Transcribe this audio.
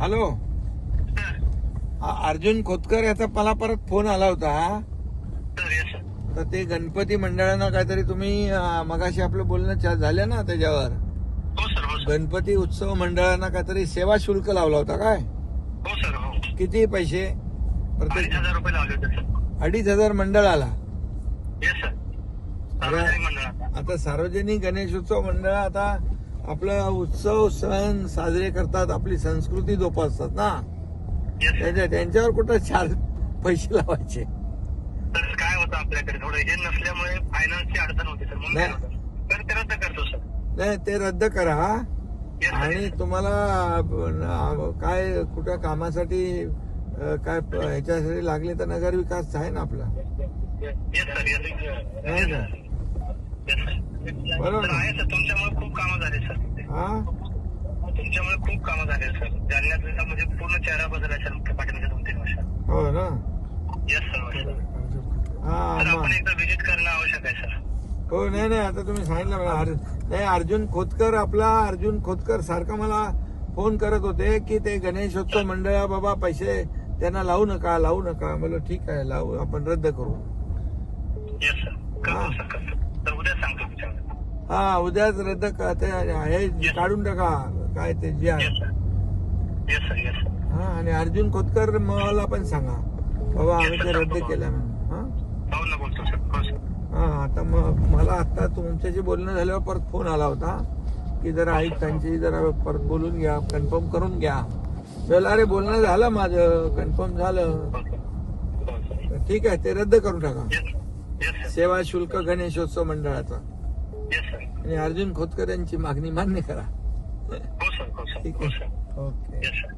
Hello, Arjun Khotkar याचा मला परत फोन आला होता. तर ते गणपती मंडळानं काहीतरी तुम्ही मगाशी आपलं बोलणं झालं ना त्याच्यावर. हो सर. हो सर. गणपती उत्सव मंडळानं काहीतरी सेवा शुल्क लावला होता काय? हो सर. हो. किती पैसे? प्रत्येक 2,500 रुपये लावले होते सर. 2,500 मंडळाला. Yes sir. सार्वजनिक मंडळाचा. आता सार्वजनिक गणेशोत्सव मंडळ आता आपला उत्सव सण साजरे करतात, आपली संस्कृती जोपासतात ना. Yes sir. त्यांच्यावर कुठं 4 पैसे लावायचे? तर काय होतं आपल्याकडे थोडं हे नसल्यामुळे फायनान्सची अडचण होती सर. म्हणून नाही. काय होतं तर ते रद्द करतो सर. नाही, ते रद्द करा. Yes sir. आणि तुम्हाला काय कुठं कामासाठी काय ह्याच्यासाठी लागले तर नगर विकास आहे ना आपला. Yes sir. येस नाही का? Yes sir. बरोबर सर ना? आहे सर. तुमच्यामुळे खूप कामं झाले सर. हा, तुमच्यामुळे खूप कामं झाले सर. जालन्यात म्हणजे पूर्ण चेहरा बदलला सर पाठीमागच्या 2-3 वर्षात. हो ना. Yes sir. हा सर मग. आपण एकदा व्हिजिट करणं आवश्यक आहे सर. हो, नाही, आता तुम्ही सांगितलं मला. नाही, अर्जुन खोतकर अर्जुन खोतकर सारखा मला फोन करत होते की ते गणेशोत्सव मंडळा बाबा पैसे त्यांना लावू नका. मला ठीक आहे, लावू, आपण रद्द करू. Yes sir. करतो सर. करतो. तर उद्या सांगतो तुमच्याकडे. हा, उद्याच रद्द हे काढून टाका काय ते जे आहे. Yes sir. Yes sir. Yes sir. हा, आणि अर्जुन खोतकर मला पण सांगा बाबा आम्ही ते रद्द केलं म्हणून. हा, हो ना, बोलतो सर. हो सर. हा. आता मग मला आता तुमच्याशी बोलणं झाल्यावर परत फोन आला होता की जरा आयुक्तांची जरा परत बोलून घ्या, कन्फर्म करून घ्या. चला, अरे बोलणं झालं माझं, कन्फर्म झालं. हो सर. तर ठीक आहे, ते रद्द करून टाका. Yes sir. सेवा शुल्क गणेशोत्सव मंडळाचा. Yes sir. आणि अर्जुन खोतकर यांची मागणी मान्य करा. हो सर. हो सर. ठीक हो आहे, सर. ओके. Yes sir.